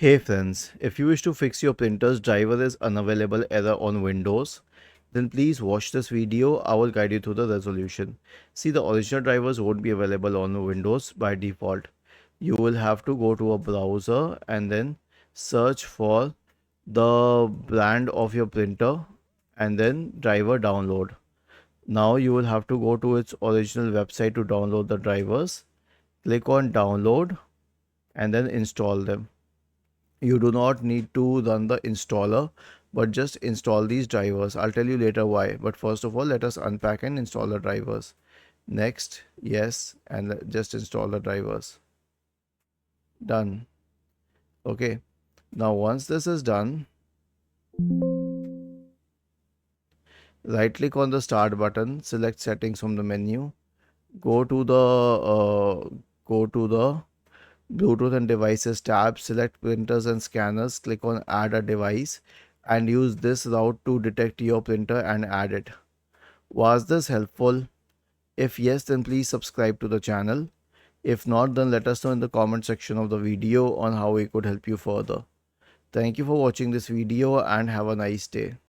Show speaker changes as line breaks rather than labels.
Hey friends, if you wish to fix your printer's driver is unavailable error on Windows, then please watch this video. I will guide you through the resolution. See, the original drivers won't be available on Windows by default. You will have to go to a browser and then search for the brand of your printer and then driver download. Now you will have to go to its original website to download the drivers. Click on download and then install them. You do not need to run the installer, but just install these drivers. I'll tell you later why, but first of all let us unpack and install the drivers. Next, yes, and just install the drivers. Done. Okay, now once this is done, right click on the start button, select settings from the menu, go to the Bluetooth and devices tab, select printers and scanners, click on add a device and use this route to detect your printer and add it. Was this helpful? If yes, then please subscribe to the channel. If not, then let us know in the comment section of the video on how we could help you further. Thank you for watching this video and have a nice day.